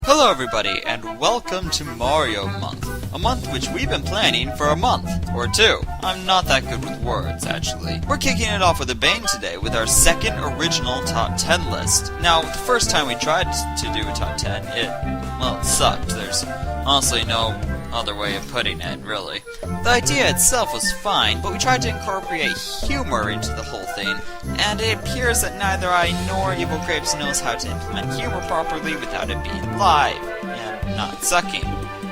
Hello everybody, and welcome to Mario Month. A month which we've been planning for a month, or two. I'm not that good with words, actually. We're kicking it off with a bang today with our second original top 10 list. Now, the first time we tried to do a top 10, it sucked. There's honestly no other way of putting it, really. The idea itself was fine, but we tried to incorporate humor into the whole thing, and it appears that neither I nor Evilgrapez knows how to implement humor properly without it being live, and not sucking.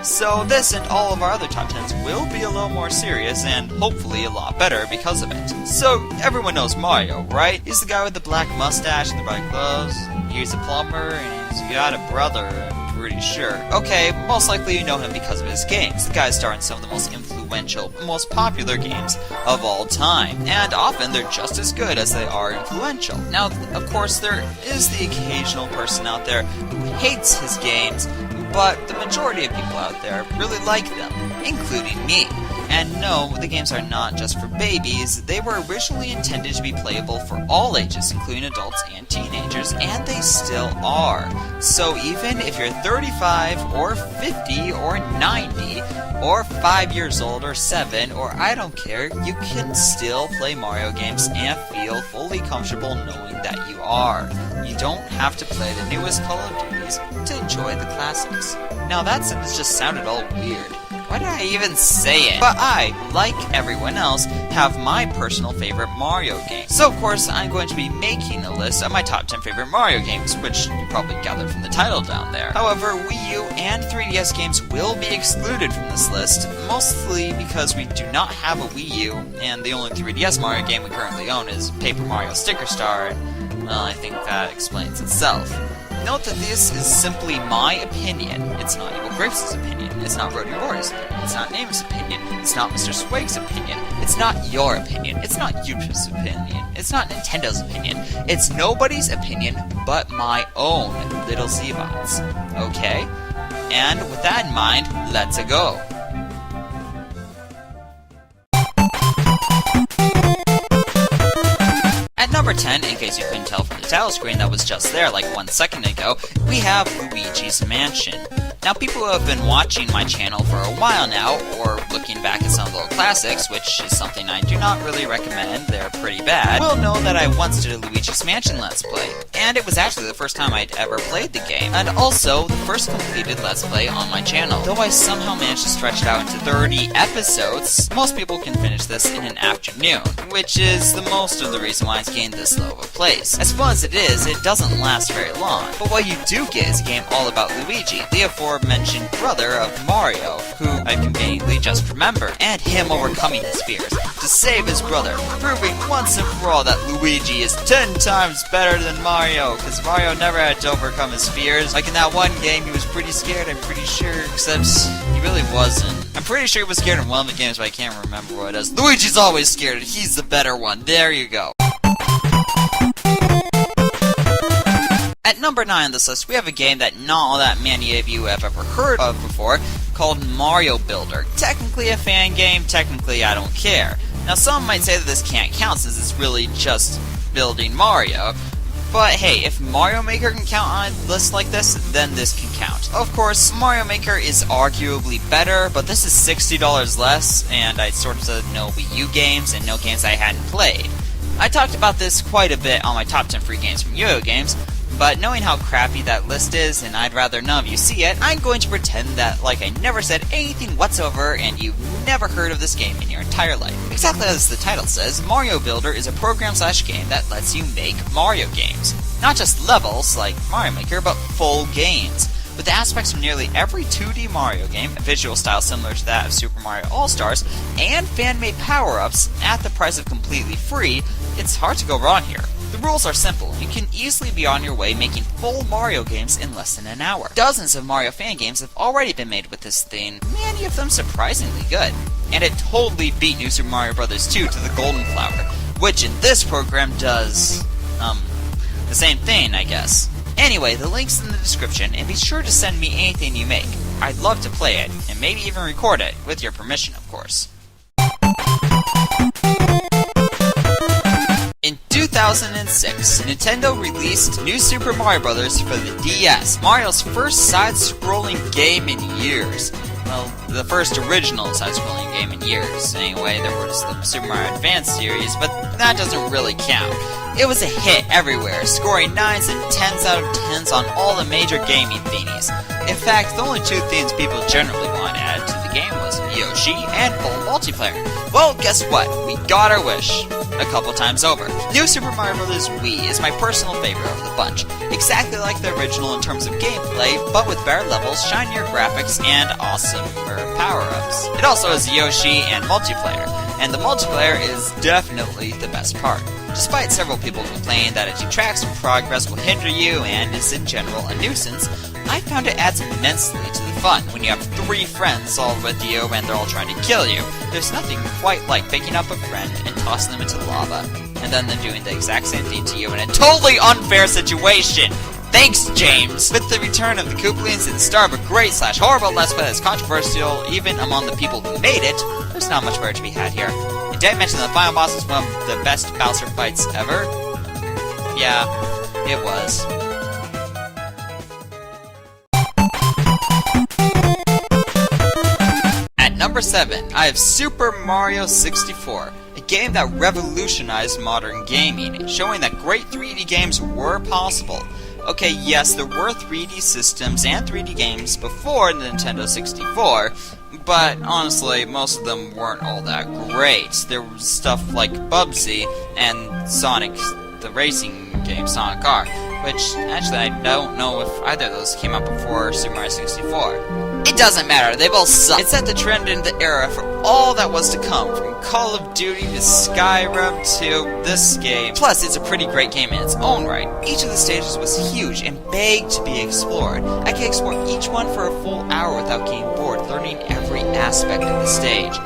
So this and all of our other top 10s will be a little more serious, and hopefully a lot better because of it. So, everyone knows Mario, right? He's the guy with the black mustache and the bright clothes, he's a plumber, and he's got a brother, I'm pretty sure. Okay, most likely you know him because of his games. The guy's starred in some of the most influential, most popular games of all time, and often they're just as good as they are influential. Now, of course, there is the occasional person out there who hates his games, but the majority of people out there really like them, including me. And no, the games are not just for babies. They were originally intended to be playable for all ages, including adults and teenagers, and they still are. So even if you're 35, or 50, or 90, or 5 years old, or 7, or I don't care, you can still play Mario games and feel fully comfortable knowing that you are. You don't have to play the newest Call of Duties to enjoy the classics. Now that sentence just sounded all weird. Why did I even say it? But I, like everyone else, have my personal favorite Mario games. So of course, I'm going to be making a list of my top 10 favorite Mario games, which you probably gathered from the title down there. However, Wii U and 3DS games will be excluded from this list, mostly because we do not have a Wii U, and the only 3DS Mario game we currently own is Paper Mario Sticker Star, and, well, I think that explains itself. Note that this is simply my opinion. It's not Evilgrapez's opinion. It's not Roddy Roy's opinion. It's not Name's opinion. It's not Mr. Swag's opinion. It's not your opinion. It's not YouTube's opinion. It's not Nintendo's opinion. It's nobody's opinion but my own LittleZbot's. Okay? And with that in mind, let's go. At number 10, in case you couldn't tell from the title screen that was just there like 1 second ago, we have Luigi's Mansion. Now, people who have been watching my channel for a while now, or looking back at some of the old classics, which is something I do not really recommend, they're pretty bad, will know that I once did a Luigi's Mansion Let's Play, and it was actually the first time I'd ever played the game, and also the first completed Let's Play on my channel. Though I somehow managed to stretch it out into 30 episodes, most people can finish this in an afternoon, which is the most of the reason why it's gained this low of a place. As fun as it is, it doesn't last very long, but what you do get is a game all about Luigi, the aforementioned brother of Mario, who I conveniently just remembered, and him overcoming his fears to save his brother, proving once and for all that Luigi is 10 times better than Mario, because Mario never had to overcome his fears. Like in that one game, he was pretty scared, I'm pretty sure, except he really wasn't. I'm pretty sure he was scared in one of the games, but I can't remember what it is. Luigi's always scared, and he's the better one. There you go. At number 9 on this list, we have a game that not all that many of you have ever heard of before, called Mario Builder. Technically a fan game, technically I don't care. Now some might say that this can't count since it's really just building Mario, but hey, if Mario Maker can count on a list like this, then this can count. Of course, Mario Maker is arguably better, but this is $60 less, and I sort of said no Wii U games and no games I hadn't played. I talked about this quite a bit on my top 10 free games from Yo-Yo Games, but knowing how crappy that list is, and I'd rather none of you see it, I'm going to pretend that like I never said anything whatsoever and you've never heard of this game in your entire life. Exactly as the title says, Mario Builder is a program/game that lets you make Mario games. Not just levels, like Mario Maker, but full games. With aspects of nearly every 2D Mario game, a visual style similar to that of Super Mario All-Stars, and fan-made power-ups at the price of completely free, it's hard to go wrong here. The rules are simple. You can easily be on your way making full Mario games in less than an hour. Dozens of Mario fan games have already been made with this thing, many of them surprisingly good. And it totally beat New Super Mario Bros. 2 to the Golden Flower, which in this program does, the same thing, I guess. Anyway, the link's in the description, and be sure to send me anything you make. I'd love to play it, and maybe even record it, with your permission, of course. In 2006, Nintendo released New Super Mario Bros. For the DS, Mario's first side-scrolling game in years. Well, the first original side-scrolling game in years. Anyway, there was the Super Mario Advance series, but that doesn't really count. It was a hit everywhere, scoring 9s and 10s out of 10s on all the major gaming thingies. In fact, the only two themes people generally want added to the game was Yoshi and full multiplayer. Well, guess what? We got our wish. A couple times over. New Super Mario Bros. Wii is my personal favorite of the bunch. Exactly like the original in terms of gameplay, but with better levels, shinier graphics, and awesomer power-ups. It also has Yoshi and multiplayer, and the multiplayer is definitely the best part. Despite several people complaining that it detracts from progress, will hinder you, and is in general a nuisance, I found it adds immensely to the fun when you have 3 friends all with you and they're all trying to kill you. There's nothing quite like picking up a friend and tossing them into lava, and then them doing the exact same thing to you in a totally unfair situation. Thanks, James! With the return of the Koopalings and the start of a great / horrible Let's Play that's controversial even among the people who made it, there's not much more to be had here. And did I mention the final boss is one of the best Bowser fights ever? Yeah, it was. At number 7, I have Super Mario 64. A game that revolutionized modern gaming, showing that great 3D games were possible. Okay, yes, there were 3D systems and 3D games before the Nintendo 64, but honestly, most of them weren't all that great. There was stuff like Bulby and Sonic, the racing game Sonic Kart, which actually I don't know if either of those came out before Super Mario 64. It doesn't matter, they both suck. It set the trend in the era for all that was to come, from Call of Duty to Skyrim to this game. Plus, it's a pretty great game in its own right. Each of the stages was huge and begged to be explored. I could explore each one for a full hour without getting bored, learning every aspect of the stage.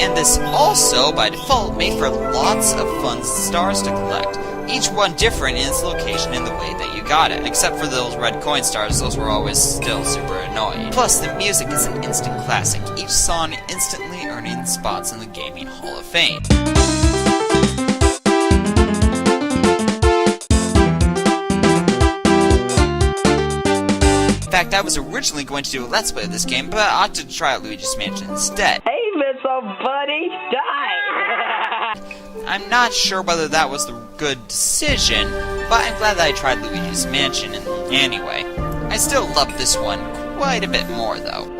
And this also, by default, made for lots of fun stars to collect. Each one different in its location and the way that you got it. Except for those red coin stars, those were always still super annoying. Plus, the music is an instant classic, each song instantly earning spots in the Gaming Hall of Fame. In fact, I was originally going to do a Let's Play of this game, but I opted to try out Luigi's Mansion instead. Hey, little buddy, die! I'm not sure whether that was the good decision, but I'm glad that I tried Luigi's Mansion anyway. I still love this one quite a bit more, though.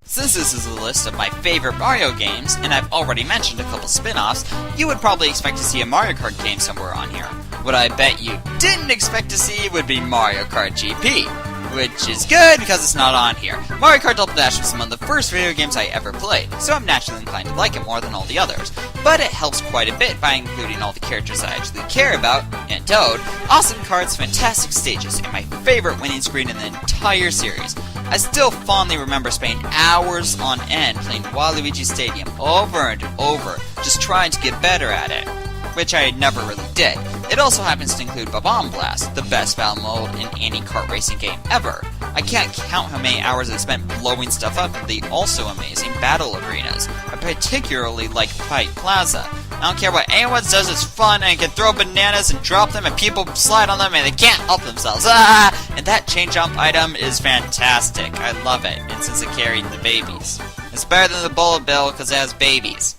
Since this is a list of my favorite Mario games, and I've already mentioned a couple spin-offs, you would probably expect to see a Mario Kart game somewhere on here. What I bet you didn't expect to see would be Mario Kart GP. Which is good because it's not on here. Mario Kart Double Dash was one of the first video games I ever played, so I'm naturally inclined to like it more than all the others. But it helps quite a bit by including all the characters I actually care about, and Toad, awesome carts, fantastic stages, and my favorite winning screen in the entire series. I still fondly remember spending hours on end playing Waluigi Stadium over and over, just trying to get better at it. Which I never really did. It also happens to include Bomb Blast, the best battle mode in any kart racing game ever. I can't count how many hours I spent blowing stuff up in the also amazing battle arenas. I particularly like Fight Plaza. I don't care what anyone says, it's fun, and I can throw bananas and drop them, and people slide on them, and they can't help themselves. Ah! And that chain jump item is fantastic. I love it, and since it carried the babies. It's better than the Bullet Bill because it has babies.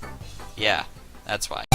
Yeah, that's why.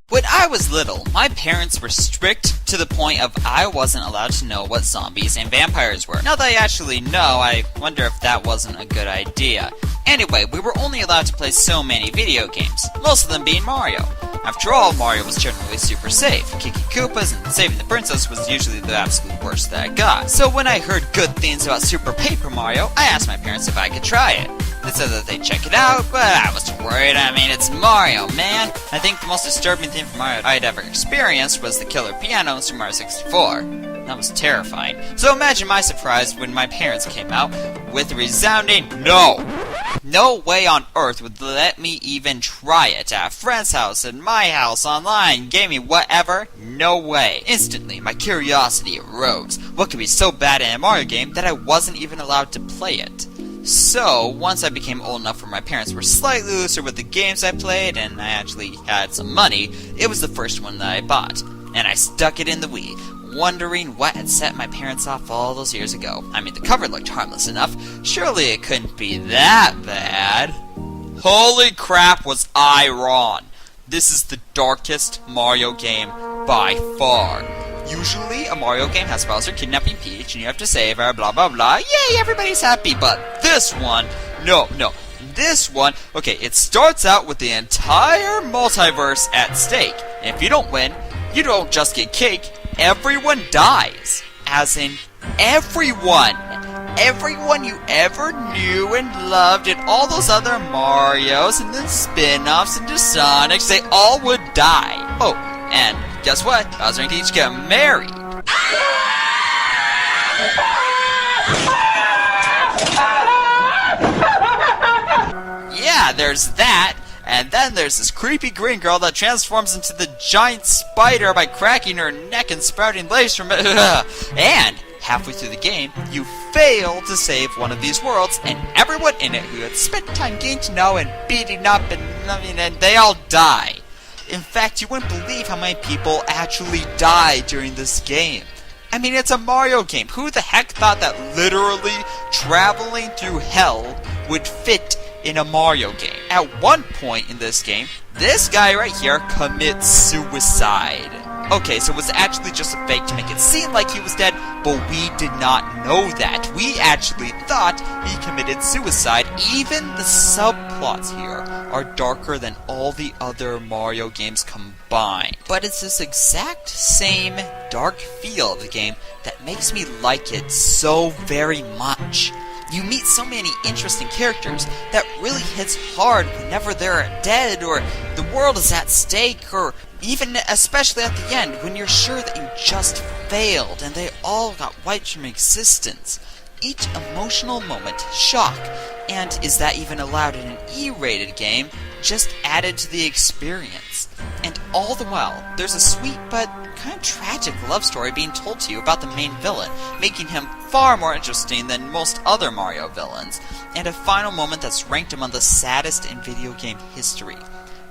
When I was little, my parents were strict to the point of I wasn't allowed to know what zombies and vampires were. Now that I actually know, I wonder if that wasn't a good idea. Anyway, we were only allowed to play so many video games, most of them being Mario. After all, Mario was generally super safe. Kicking Koopas and saving the princess was usually the absolute worst that I got. So when I heard good things about Super Paper Mario, I asked my parents if I could try it. They said that they'd check it out, but I wasn't worried. I mean, it's Mario, man! I think the most disturbing thing from Mario I'd ever experienced was the killer piano in Super Mario 64. That was terrifying. So imagine my surprise when my parents came out with a resounding no! No way on earth would let me even try it at a friend's house, at my house, online, gaming, whatever. No way. Instantly, my curiosity arose. What could be so bad in a Mario game that I wasn't even allowed to play it? So, once I became old enough where my parents were slightly looser with the games I played, and I actually had some money, it was the first one that I bought. And I stuck it in the Wii, wondering what had set my parents off all those years ago. I mean, the cover looked harmless enough. Surely it couldn't be that bad. Holy crap, was I wrong. This is the darkest Mario game by far. Usually, a Mario game has Bowser kidnapping Peach, and you have to save her, blah blah blah. Yay, everybody's happy, but this one, no. This one, okay, it starts out with the entire multiverse at stake. And if you don't win, you don't just get cake, everyone dies. As in, everyone. Everyone you ever knew and loved, and all those other Marios, and then spin-offs into Sonics, they all would die. Oh, and guess what? Bowser and Peach get married. Yeah, there's that. And then there's this creepy green girl that transforms into the giant spider by cracking her neck and sprouting lace from it. And halfway through the game, you fail to save one of these worlds, and everyone in it who had spent time getting to know and beating up and they all die. In fact, you wouldn't believe how many people actually die during this game. I mean, it's a Mario game. Who the heck thought that literally traveling through hell would fit in a Mario game? At one point in this game, this guy right here commits suicide. Okay, so it was actually just a fake to make it seem like he was dead, but we did not know that. We actually thought he committed suicide. Even the subplots here are darker than all the other Mario games combined. But it's this exact same dark feel of the game that makes me like it so very much. You meet so many interesting characters that really hits hard whenever they're dead or the world is at stake, or even especially at the end when you're sure that you just failed and they all got wiped from existence. Each emotional moment, shock, and is that even allowed in an E-rated game, just added to the experience. And all the while, there's a sweet but kind of tragic love story being told to you about the main villain, making him far more interesting than most other Mario villains, and a final moment that's ranked among the saddest in video game history.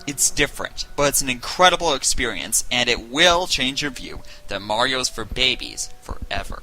It's different, but it's an incredible experience, and it will change your view that Mario's for babies forever.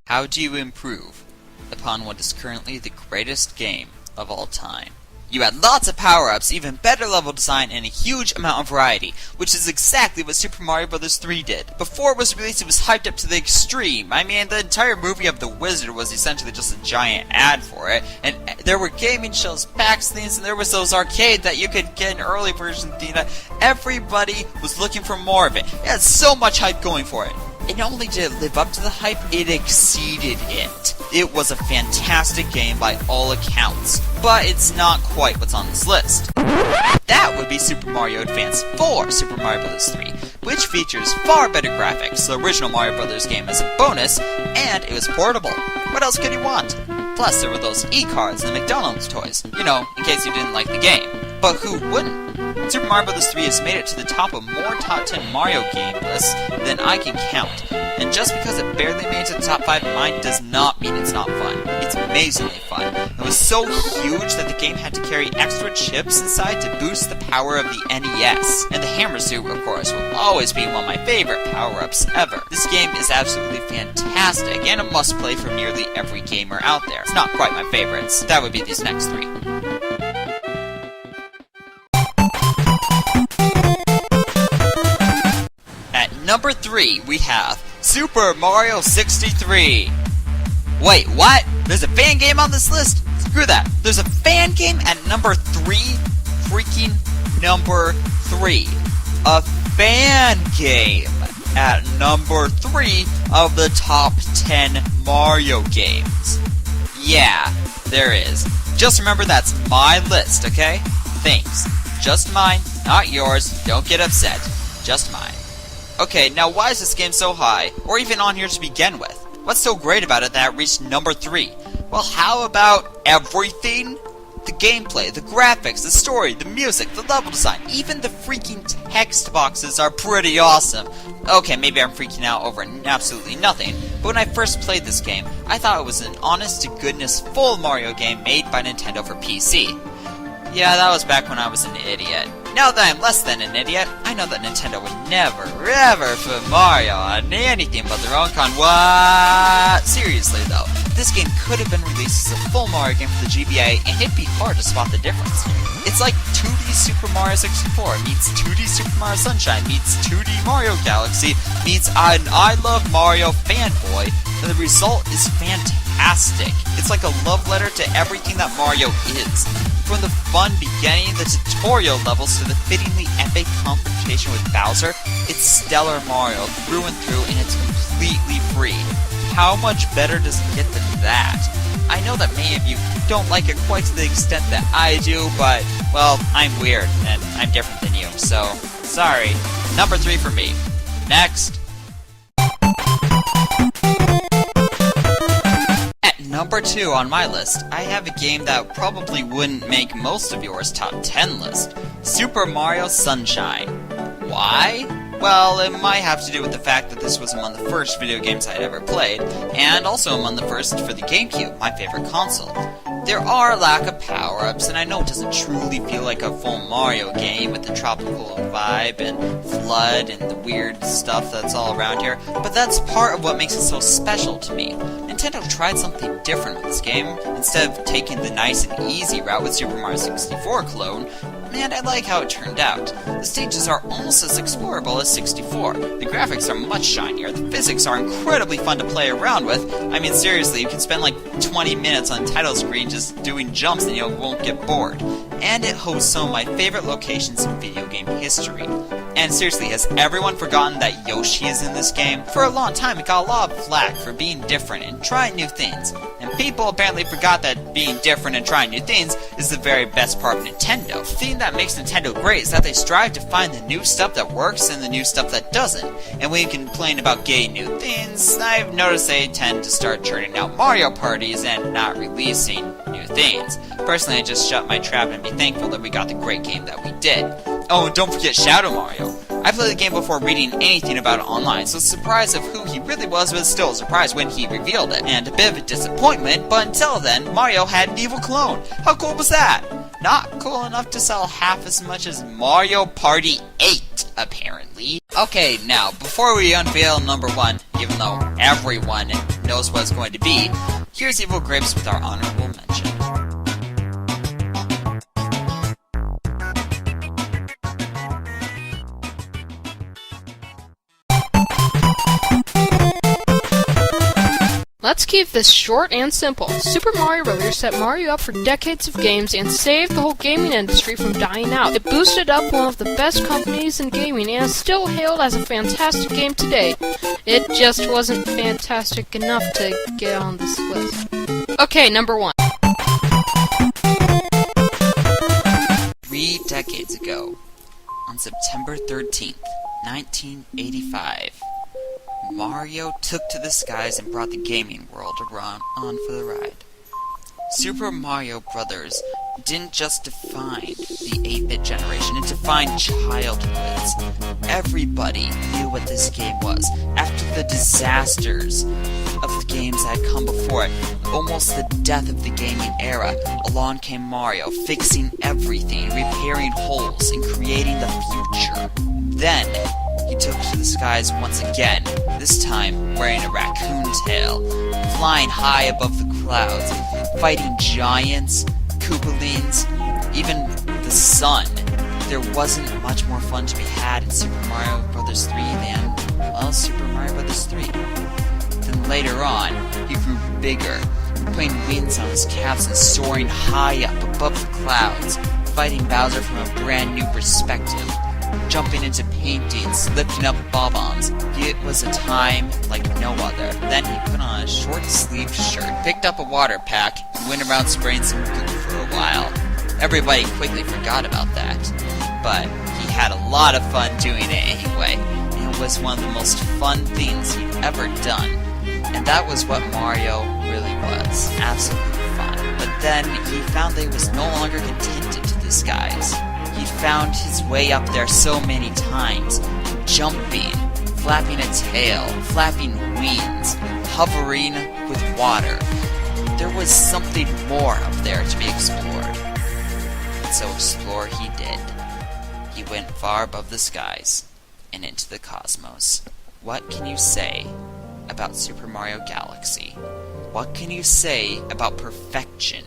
How do you improve upon what is currently the greatest game of all time? You had lots of power-ups, even better level design, and a huge amount of variety, which is exactly what Super Mario Bros. 3 did. Before it was released, it was hyped up to the extreme. I mean, the entire movie of The Wizard was essentially just a giant ad for it, and there were gaming shows, PAX things, and there was those arcade that you could get an early version thing. Everybody was looking for more of it. It had so much hype going for it. And not only did it live up to the hype, it exceeded it. It was a fantastic game by all accounts, but it's not quite what's on this list. That would be Super Mario Advance 4 Super Mario Bros. 3, which features far better graphics, the original Mario Bros. Game as a bonus, and it was portable. What else could you want? Plus, there were those e-cards and the McDonald's toys, you know, in case you didn't like the game. But who wouldn't? Super Mario Bros. 3 has made it to the top of more top 10 Mario game lists than I can count. And just because it barely made it to the top 5 of mine does not mean it's not fun. It's amazingly fun. It was so huge that the game had to carry extra chips inside to boost the power of the NES. And the Hammer Suit, of course, will always be one of my favorite power-ups ever. This game is absolutely fantastic, and a must-play for nearly every gamer out there. It's not quite my favorites. That would be these next 3. Number 3, we have Super Mario 63. Wait, what? There's a fan game on this list? Screw that. There's a fan game at number 3? Freaking number 3. A fan game at number 3 of the top 10 Mario games. Yeah, there is. Just remember that's my list, okay? Thanks. Just mine, not yours. Don't get upset. Just mine. Okay, now why is this game so high, or even on here to begin with? What's so great about it that it reached number 3? Well, how about everything? The gameplay, the graphics, the story, the music, the level design, even the freaking text boxes are pretty awesome. Okay, maybe I'm freaking out over absolutely nothing, but when I first played this game, I thought it was an honest-to-goodness full Mario game made by Nintendo for PC. Yeah, that was back when I was an idiot. Now that I'm less than an idiot, I know that Nintendo would never, ever put Mario on anything but their own What? Seriously though, this game could have been released as a full Mario game for the GBA, and it'd be hard to spot the difference. It's like 2D Super Mario 64 meets 2D Super Mario Sunshine meets 2D Mario Galaxy meets an I Love Mario fanboy, and the result is fantastic. It's like a love letter to everything that Mario is. From the fun beginning, the tutorial levels, to the fittingly epic confrontation with Bowser, it's stellar Mario through and through, and it's completely free. How much better does it get than that? I know that many of you don't like it quite to the extent that I do, but, well, I'm weird, and I'm different than you, so, sorry. Number 3 for me. Next. Number 2 on my list, I have a game that probably wouldn't make most of yours top 10 list. Super Mario Sunshine. Why? Well, it might have to do with the fact that this was among the first video games I'd ever played, and also among the first for the GameCube, my favorite console. There are a lack of power-ups, and I know it doesn't truly feel like a full Mario game with the tropical vibe and flood and the weird stuff that's all around here, but that's part of what makes it so special to me. Nintendo tried something different with this game. Instead of taking the nice and easy route with Super Mario 64 clone, and I like how it turned out. The stages are almost as explorable as 64. The graphics are much shinier, the physics are incredibly fun to play around with. I mean, seriously, you can spend like 20 minutes on title screen just doing jumps and you won't get bored. And it hosts some of my favorite locations in video game history. And seriously, has everyone forgotten that Yoshi is in this game? For a long time, it got a lot of flack for being different and trying new things. And people apparently forgot that being different and trying new things is the very best part of Nintendo. The thing that makes Nintendo great is that they strive to find the new stuff that works and the new stuff that doesn't. And when you complain about getting new things, I've noticed they tend to start churning out Mario parties and not releasing new things. Personally, I just shut my trap and be thankful that we got the great game that we did. Oh, and don't forget Shadow Mario. I played the game before reading anything about it online, so the surprise of who he really was still a surprise when he revealed it, and a bit of a disappointment, but until then, Mario had an evil clone. How cool was that? Not cool enough to sell half as much as Mario Party 8, apparently. Okay, now, before we unveil number 1, even though everyone knows what it's going to be, here's Evilgrapez with our honorable mention. Let's keep this short and simple. Super Mario Bros. Set Mario up for decades of games and saved the whole gaming industry from dying out. It boosted up one of the best companies in gaming and is still hailed as a fantastic game today. It just wasn't fantastic enough to get on this list. Okay, number 1. 3 decades ago, on September 13th, 1985, Mario took to the skies and brought the gaming world on for the ride. Super Mario Bros. Didn't just define the 8-bit generation, it defined childhoods. Everybody knew what this game was. After the disasters of the games that had come before it, almost the death of the gaming era, along came Mario, fixing everything, repairing holes, and creating the future. Then, he took to the skies once again, this time wearing a raccoon tail, flying high above the clouds, fighting giants, Koopalings, even the sun. There wasn't much more fun to be had in Super Mario Bros. 3 than, well, Super Mario Bros. 3. Then later on, he grew bigger, putting wings on his calves and soaring high up above the clouds, fighting Bowser from a brand new perspective, jumping into paintings, lifting up bob-ombs. It was a time like no other. Then he put on a short-sleeved shirt, picked up a water pack, and went around spraying some goo for a while. Everybody quickly forgot about that, but he had a lot of fun doing it anyway. And was one of the most fun things he'd ever done. And that was what Mario really was. Absolutely fun. But then he found that he was no longer contented to the skies. He found his way up there so many times, jumping, flapping a tail, flapping wings, hovering with water. There was something more up there to be explored. And so explore he did. He went far above the skies and into the cosmos. What can you say about Super Mario Galaxy? What can you say about perfection?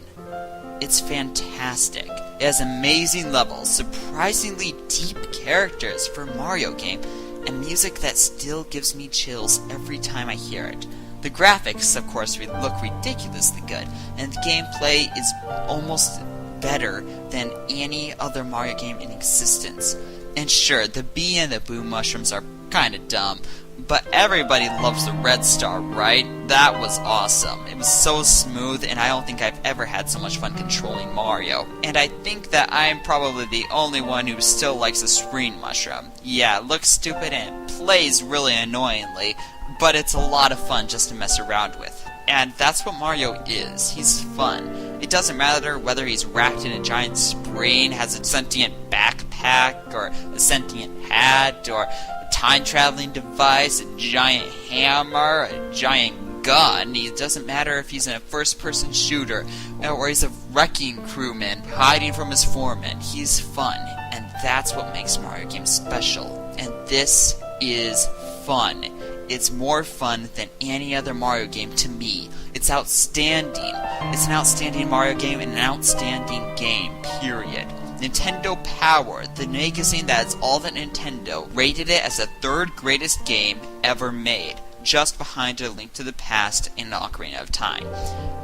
It's fantastic. It has amazing levels, surprisingly deep characters for a Mario game, and music that still gives me chills every time I hear it. The graphics, of course, look ridiculously good, and the gameplay is almost better than any other Mario game in existence. And sure, the bee and the boo mushrooms are kinda dumb, but everybody loves the red star, right? That was awesome. It was so smooth, and I don't think I've ever had so much fun controlling Mario. And I think that I'm probably the only one who still likes the screen mushroom. Yeah, it looks stupid and it plays really annoyingly, but it's a lot of fun just to mess around with. And that's what Mario is. He's fun. It doesn't matter whether he's wrapped in a giant spring, has a sentient backpack, or a sentient hat, or a time-traveling device, a giant hammer, a giant gun. It doesn't matter if he's in a first-person shooter, or he's a wrecking crewman hiding from his foreman. He's fun, and that's what makes Mario games special. And this is fun. It's more fun than any other Mario game to me. It's outstanding. It's an outstanding Mario game and an outstanding game, period. Nintendo Power, the magazine that is all that Nintendo, rated it as the third greatest game ever made, just behind A Link to the Past and Ocarina of Time.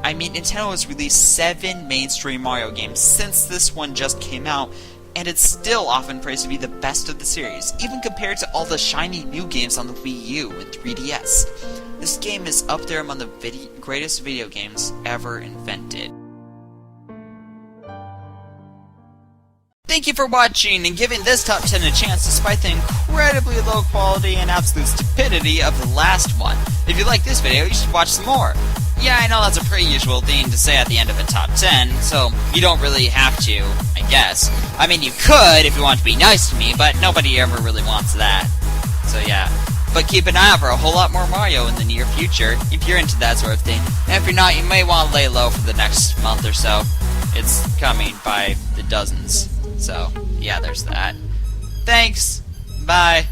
I mean, Nintendo has released 7 mainstream Mario games since this one just came out, and it's still often praised to be the best of the series, even compared to all the shiny new games on the Wii U and 3DS. This game is up there among the greatest video games ever invented. Thank you for watching and giving this top 10 a chance despite the incredibly low quality and absolute stupidity of the last one. If you like this video, you should watch some more. Yeah, I know that's a pretty usual thing to say at the end of a top 10, so you don't really have to, I guess. I mean, you could if you want to be nice to me, but nobody ever really wants that. So yeah. But keep an eye out for a whole lot more Mario in the near future, if you're into that sort of thing. And if you're not, you may want to lay low for the next month or so. It's coming by the dozens. So, yeah, there's that. Thanks! Bye!